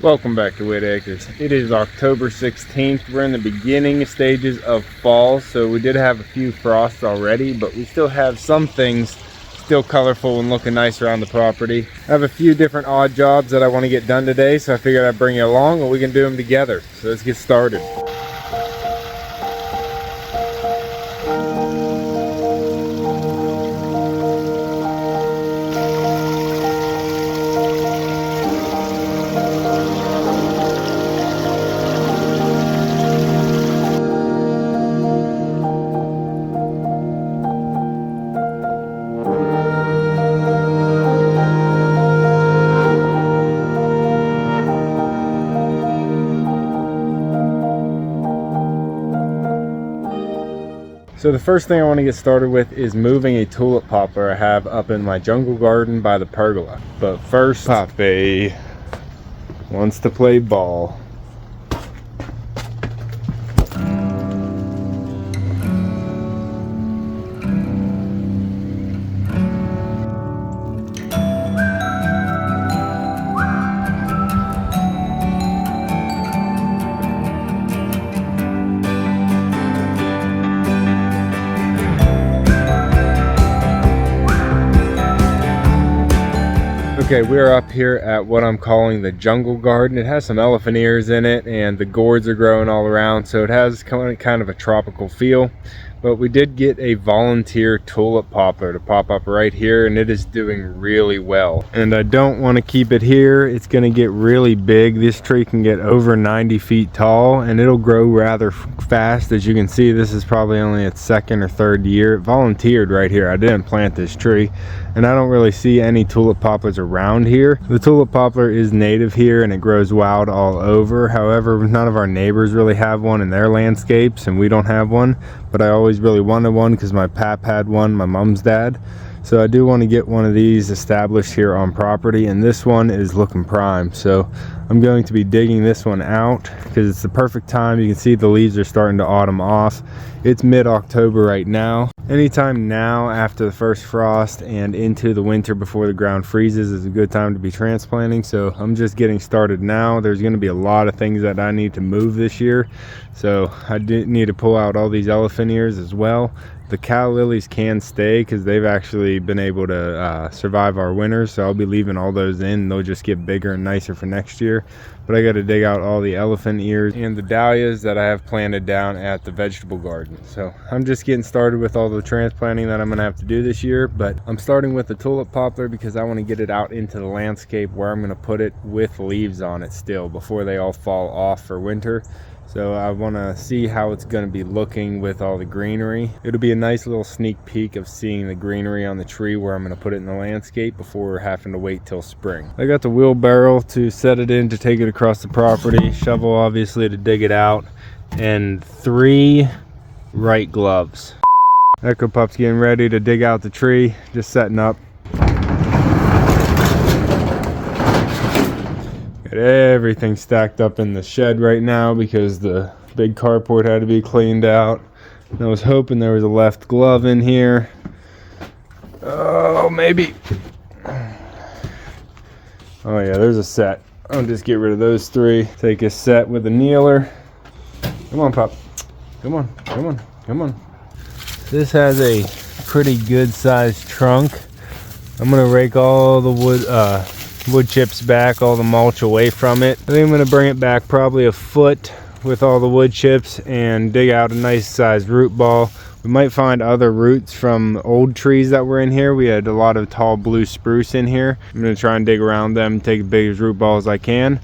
Welcome back to Whitt Acres. It is October 16th. We're in the beginning stages of fall, so we did have a few frosts already, but we still have some things still colorful and looking nice around the property. I have a few different odd jobs that I want to get done today, so I figured I'd bring you along and we can do them together. So let's get started. So the first thing I want to get started with is moving a tulip poplar I have up in my jungle garden by the pergola. But first, Poppy wants to play ball. Okay, we're up here at what I'm calling the jungle garden. It has some elephant ears in it and the gourds are growing all around, so it has kind of a tropical feel. But we did get a volunteer tulip poplar to pop up right here, and it is doing really well. And I don't want to keep it here. It's going to get really big. This tree can get over 90 feet tall, and it'll grow rather fast. As you can see, this is probably only its second or third year. It volunteered right here. I didn't plant this tree, and I don't really see any tulip poplars around here. The tulip poplar is native here, and it grows wild all over. However, none of our neighbors really have one in their landscapes, and we don't have one. But I always really wanted one because my pap had one, my mom's dad. So I do want to get one of these established here on property, and this one is looking prime. So I'm going to be digging this one out because it's the perfect time. You can see the leaves are starting to autumn off. It's mid-October right now. Anytime now after the first frost and into the winter before the ground freezes is a good time to be transplanting. So I'm just getting started now. There's going to be a lot of things that I need to move this year. So I did need to pull out all these elephant ears as well. The cow lilies can stay because they've actually been able to survive our winters, so I'll be leaving all those in. They'll just get bigger and nicer for next year. But I got to dig out all the elephant ears and the dahlias that I have planted down at the vegetable garden. So I'm just getting started with all the transplanting that I'm going to have to do this year. But I'm starting with the tulip poplar because I want to get it out into the landscape where I'm going to put it with leaves on it still before they all fall off for winter. So I want to see how it's going to be looking with all the greenery. It'll be a nice little sneak peek of seeing the greenery on the tree where I'm going to put it in the landscape before having to wait till spring. I got the wheelbarrow to set it in to take it across the property, shovel obviously to dig it out, and 3 right gloves. Echo Pup's getting ready to dig out the tree, just setting up. Everything stacked up in the shed right now because the big carport had to be cleaned out. And I was hoping there was a left glove in here. Oh, maybe. Oh yeah, there's a set. I'll just get rid of those 3. Take a set with a kneeler. Come on, Pop. Come on, come on, come on. This has a pretty good sized trunk. I'm gonna rake all the wood chips back, all the mulch away from it. I think I'm going to bring it back probably a foot with all the wood chips and dig out a nice sized root ball. We might find other roots from old trees that were in here. We had a lot of tall blue spruce in here. I'm going to try and dig around them, take the biggest root ball as I can,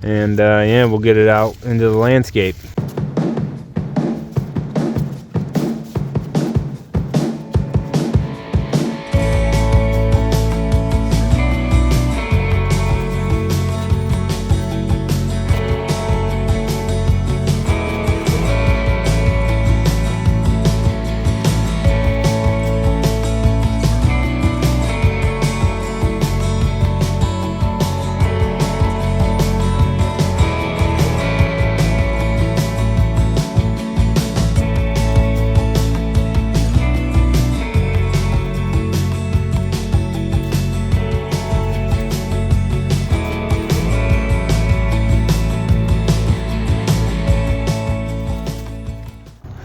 and yeah, we'll get it out into the landscape.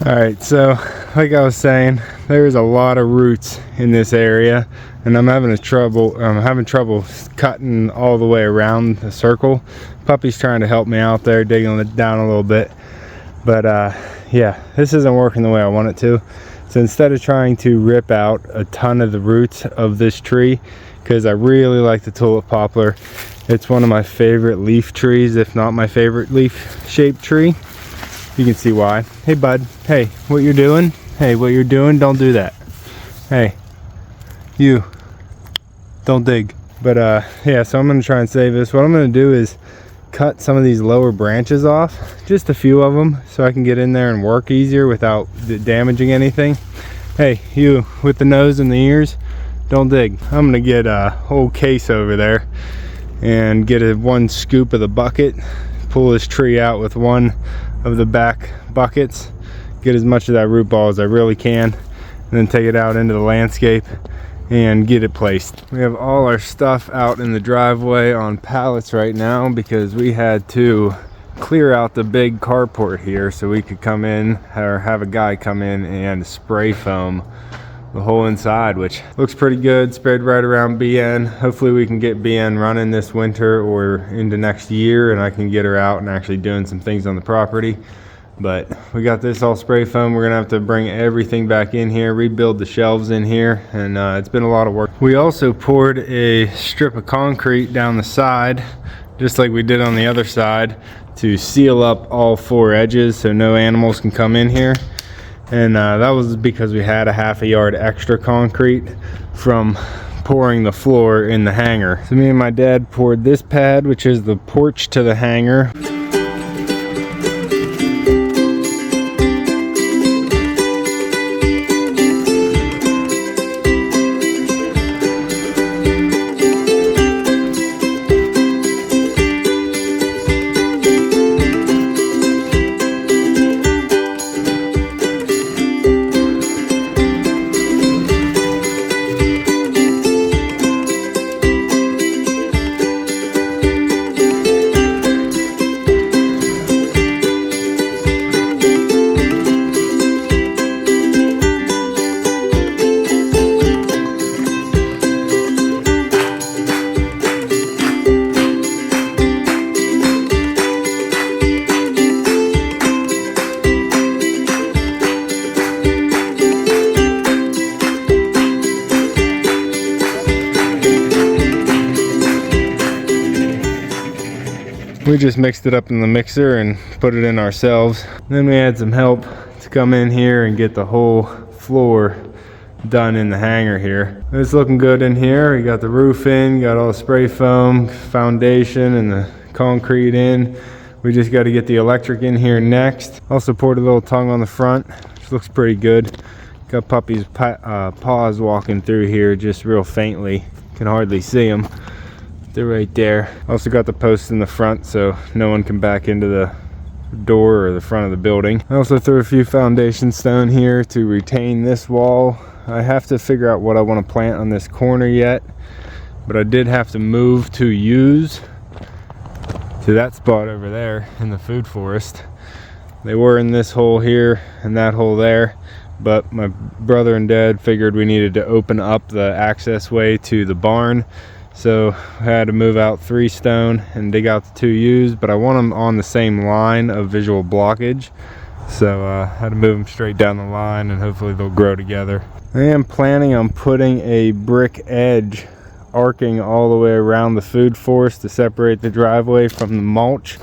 All right, so like I was saying, there's a lot of roots in this area, and I'm having trouble cutting all the way around the circle. Puppy's trying to help me out there, digging it down a little bit, but yeah, this isn't working the way I want it to. So instead of trying to rip out a ton of the roots of this tree, because I really like the tulip poplar, it's one of my favorite leaf trees, if not my favorite leaf shaped tree. You can see why. Hey bud, hey, what you're doing? Hey, what you're doing, don't do that. Hey, you, don't dig. But yeah, so I'm gonna try and save this. What I'm gonna do is cut some of these lower branches off, just a few of them, so I can get in there and work easier without damaging anything. Hey, you with the nose and the ears, don't dig. I'm gonna get a whole case over there and get one scoop of the bucket, pull this tree out with one of the back buckets, get as much of that root ball as I really can, and then take it out into the landscape and get it placed. We have all our stuff out in the driveway on pallets right now because we had to clear out the big carport here so we could come in, or have a guy come in and spray foam the whole inside, which looks pretty good. Sprayed right around BN. Hopefully we can get BN running this winter or into next year, and I can get her out and actually doing some things on the property. But we got this all spray foam. We're gonna have to bring everything back in here, rebuild the shelves in here, and it's been a lot of work. We also poured a strip of concrete down the side, just like we did on the other side, to seal up all 4 edges so no animals can come in here. And that was because we had a half a yard extra concrete from pouring the floor in the hangar. So me and my dad poured this pad, which is the porch to the hangar. We just mixed it up in the mixer and put it in ourselves. Then we had some help to come in here and get the whole floor done in the hangar here. It's looking good in here. We got the roof in, got all the spray foam, foundation, and the concrete in. We just got to get the electric in here next. Also poured a little tongue on the front, which looks pretty good. Got Puppy's paws walking through here just real faintly. Can hardly see them. They're right there. Also got the posts in the front so no one can back into the door or the front of the building. I also threw a few foundation stone here to retain this wall. I have to figure out what I want to plant on this corner yet, but I did have to move to use to that spot over there in the food forest. They were in this hole here and that hole there, but my brother and dad figured we needed to open up the access way to the barn. So I had to move out 3 stone and dig out the 2 U's, but I want them on the same line of visual blockage. So I had to move them straight down the line and hopefully they'll grow together. I am planning on putting a brick edge arcing all the way around the food forest to separate the driveway from the mulch.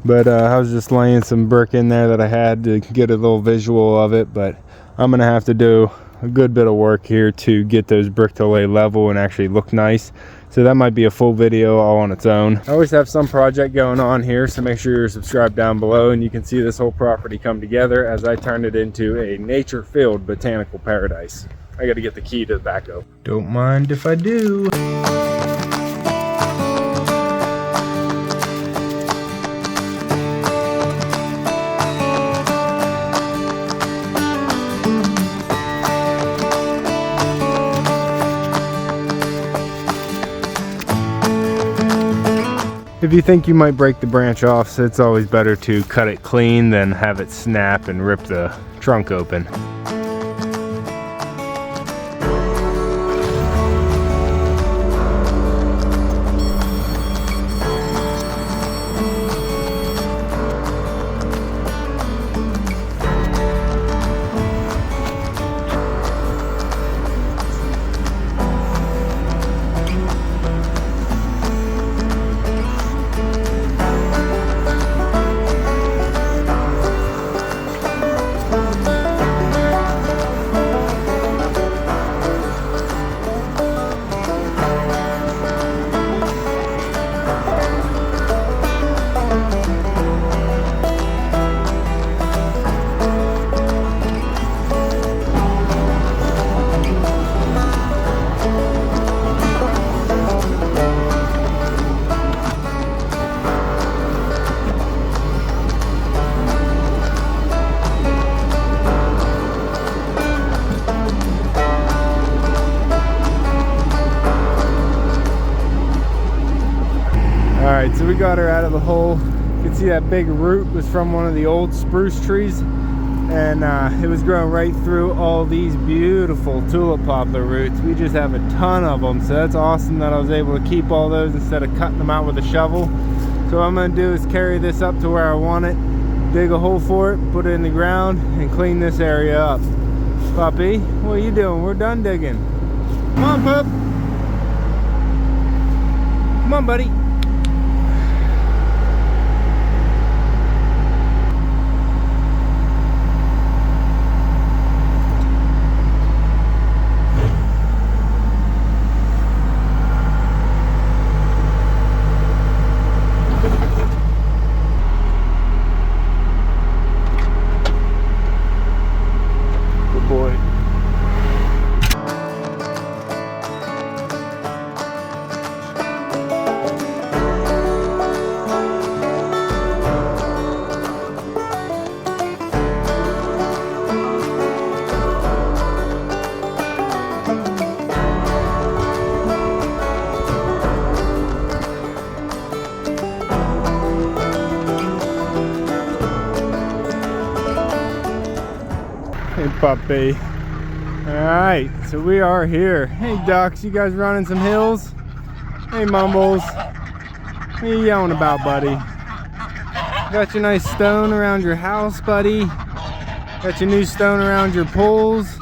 But I was just laying some brick in there that I had to get a little visual of it, but I'm gonna have to do a good bit of work here to get those brick to lay level and actually look nice. So that might be a full video all on its own. I always have some project going on here, so make sure you're subscribed down below and you can see this whole property come together as I turn it into a nature-filled botanical paradise. I gotta get the key to the backhoe. Don't mind if I do. if you think you might break the branch off, so it's always better to cut it clean than have it snap and rip the trunk open. Alright, so we got her out of the hole. You can see that big root was from one of the old spruce trees, and it was growing right through all these beautiful tulip poplar roots. We just have a ton of them, so that's awesome that I was able to keep all those instead of cutting them out with a shovel. So what I'm going to do is carry this up to where I want it, dig a hole for it, put it in the ground, and clean this area up. Puppy, what are you doing? We're done digging. Come on, pup. Come on, buddy. Hey, puppy. Alright, so we are here. Hey, ducks, you guys running some hills? Hey, Mumbles. What are you yelling about, buddy? Got your nice stone around your house, buddy? Got your new stone around your pools?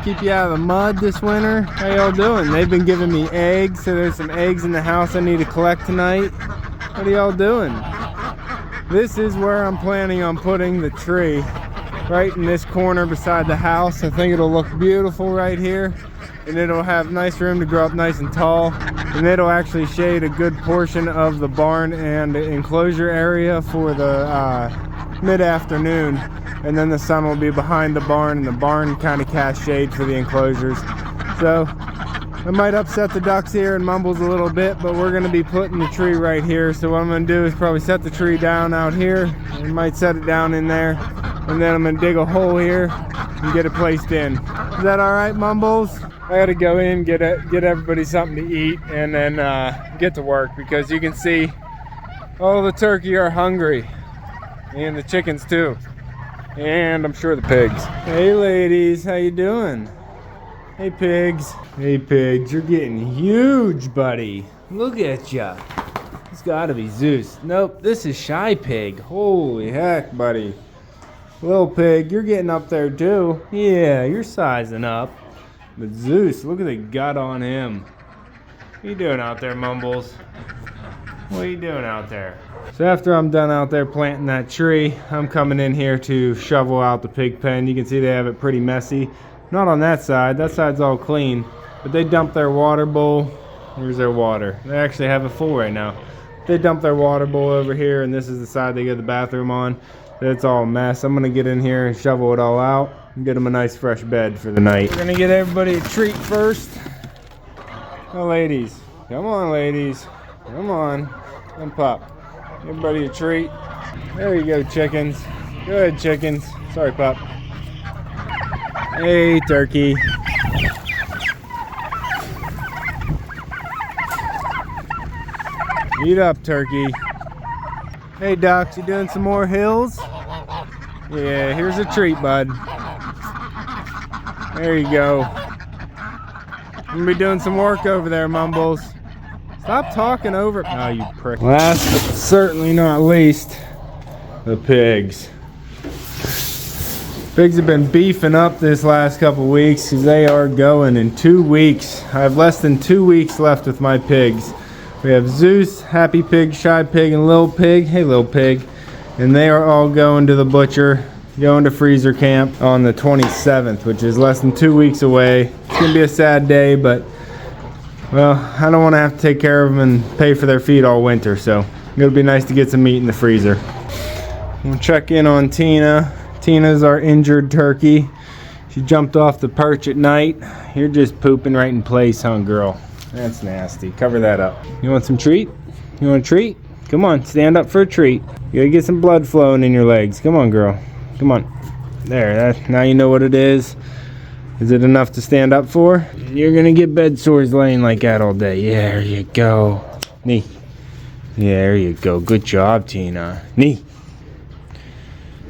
Keep you out of the mud this winter? How y'all doing? They've been giving me eggs, so there's some eggs in the house I need to collect tonight. What are y'all doing? This is where I'm planning on putting the tree. Right in this corner beside the house. I think it'll look beautiful right here, and it'll have nice room to grow up nice and tall, and it'll actually shade a good portion of the barn and the enclosure area for the mid-afternoon, and then the sun will be behind the barn, and the barn kind of casts shade for the enclosures. So I might upset the ducks here and Mumbles a little bit, but we're going to be putting the tree right here. So what I'm going to do is probably set the tree down out here, and might set it down in there, and then I'm going to dig a hole here and get it placed in. Is that alright, Mumbles? I got to go in, get everybody something to eat, and then get to work, because you can see all the turkey are hungry, and the chickens too, and I'm sure the pigs. Hey ladies, how you doing? Hey pigs. Hey pigs, you're getting huge, buddy. Look at ya. It's gotta be Zeus. Nope, this is Shy Pig. Holy heck, buddy. Little pig, you're getting up there too. Yeah, you're sizing up. But Zeus, look at the gut on him. What are you doing out there, Mumbles? What are you doing out there? So after I'm done out there planting that tree, I'm coming in here to shovel out the pig pen. You can see they have it pretty messy. Not on that side's all clean. But they dumped their water bowl. Here's their water. They actually have it full right now. They dumped their water bowl over here, and this is the side they get the bathroom on. It's all a mess. I'm gonna get in here and shovel it all out and get them a nice fresh bed for the night. We're gonna get everybody a treat first. Oh, ladies. Come on, ladies. Come on. Come pop. Everybody a treat. There you go, chickens. Go ahead, chickens. Sorry, pup. Hey, turkey. Eat up, turkey. Hey, ducks, you doing some more hills? Yeah, here's a treat, bud. There you go. I'm gonna be doing some work over there, Mumbles. Stop talking over. Oh, you prick. Last but certainly not least, the pigs. Pigs have been beefing up this last couple weeks because they are going in 2 weeks. I have less than 2 weeks left with my pigs. We have Zeus, Happy Pig, Shy Pig, and Lil Pig. Hey, Lil Pig. And they are all going to the butcher, going to freezer camp on the 27th, which is less than 2 weeks away. It's gonna be a sad day, but well, I don't want to have to take care of them and pay for their feed all winter, so it'll be nice to get some meat in the freezer. We'll check in on Tina. Tina's our injured turkey. She jumped off the perch at night. You're just pooping right in place, huh, girl? That's nasty. Cover that up. You want some treat? You want a treat? Come on, stand up for a treat. You gotta get some blood flowing in your legs. Come on, girl. Come on. There, now you know what it is. Is it enough to stand up for? You're gonna get bed sores laying like that all day. Yeah, there you go. Knee. Yeah, there you go. Good job, Tina. Knee.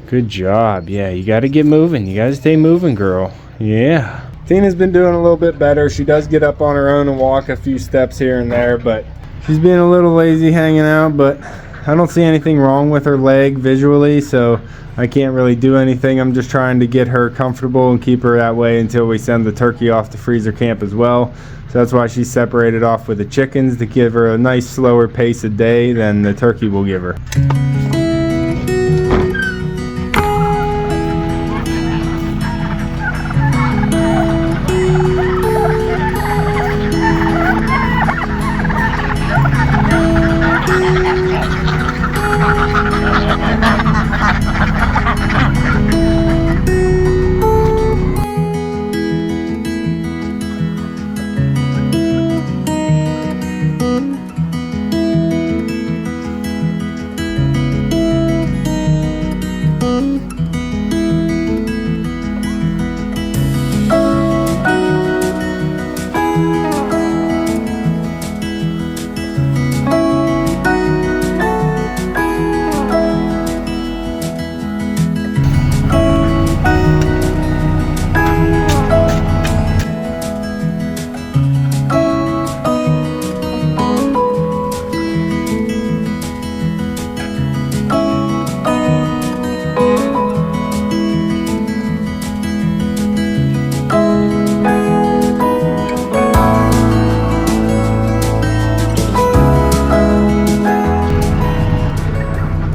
Good job. Yeah, you gotta get moving. You gotta stay moving, girl. Yeah. Tina's been doing a little bit better. She does get up on her own and walk a few steps here and there, but she's being a little lazy hanging out, but I don't see anything wrong with her leg visually, so I can't really do anything. I'm just trying to get her comfortable and keep her that way until we send the turkey off to freezer camp as well. So that's why she's separated off with the chickens, to give her a nice slower pace a day than the turkey will give her.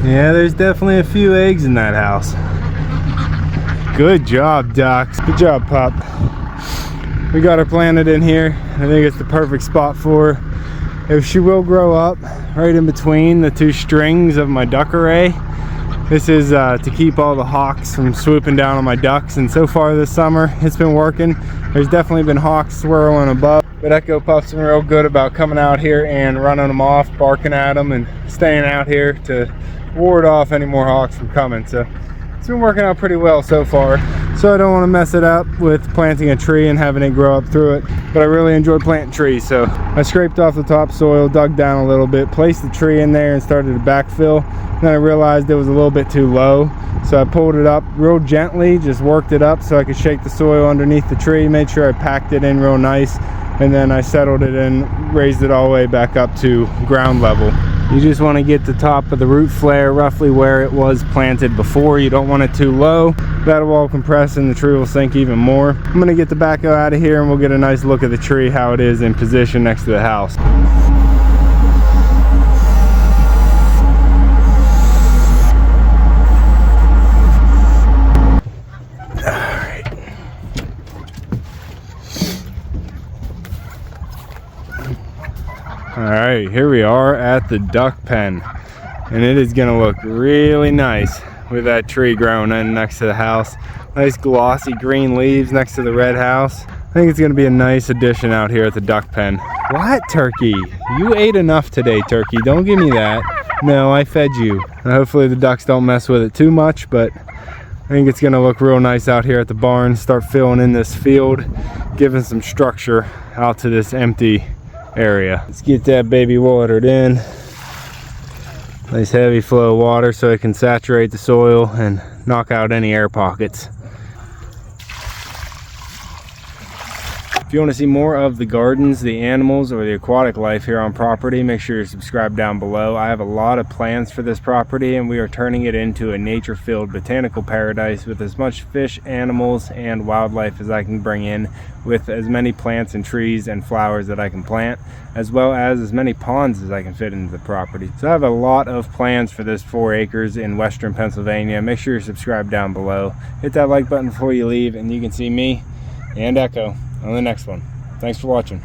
Yeah, there's definitely a few eggs in that house. Good job, ducks. Good job, pup. We got her planted in here. I think it's the perfect spot for her. If she will grow up right in between the two strings of my duck array. This is to keep all the hawks from swooping down on my ducks, and so far this summer it's been working. There's definitely been hawks swirling above, but Echo Puff's been real good about coming out here and running them off, barking at them, and staying out here to ward off any more hawks from coming. So it's been working out pretty well so far. So I don't want to mess it up with planting a tree and having it grow up through it, but I really enjoy planting trees. So I scraped off the topsoil, dug down a little bit, placed the tree in there and started to backfill. Then I realized it was a little bit too low, so I pulled it up real gently, just worked it up so I could shake the soil underneath the tree, made sure I packed it in real nice, and then I settled it in, raised it all the way back up to ground level. You just want to get the top of the root flare roughly where it was planted before. You don't want it too low. That'll all compress and the tree will sink even more. I'm going to get the backhoe out of here and we'll get a nice look at the tree, how it is in position next to the house. Alright, here we are at the duck pen, and it is going to look really nice with that tree growing in next to the house. Nice glossy green leaves next to the red house. I think it's going to be a nice addition out here at the duck pen. What, turkey? You ate enough today, turkey. Don't give me that. No, I fed you. And hopefully the ducks don't mess with it too much, but I think it's going to look real nice out here at the barn. Start filling in this field, giving some structure out to this empty area. Let's get that baby watered in. Nice heavy flow of water so it can saturate the soil and knock out any air pockets. If you want to see more of the gardens, the animals, or the aquatic life here on property, make sure you're subscribed down below. I have a lot of plans for this property, and we are turning it into a nature-filled botanical paradise with as much fish, animals, and wildlife as I can bring in, with as many plants and trees and flowers that I can plant, as well as many ponds as I can fit into the property. So I have a lot of plans for this 4 acres in western Pennsylvania. Make sure you're subscribed down below. Hit that like button before you leave, and you can see me and Echo on the next one. Thanks for watching.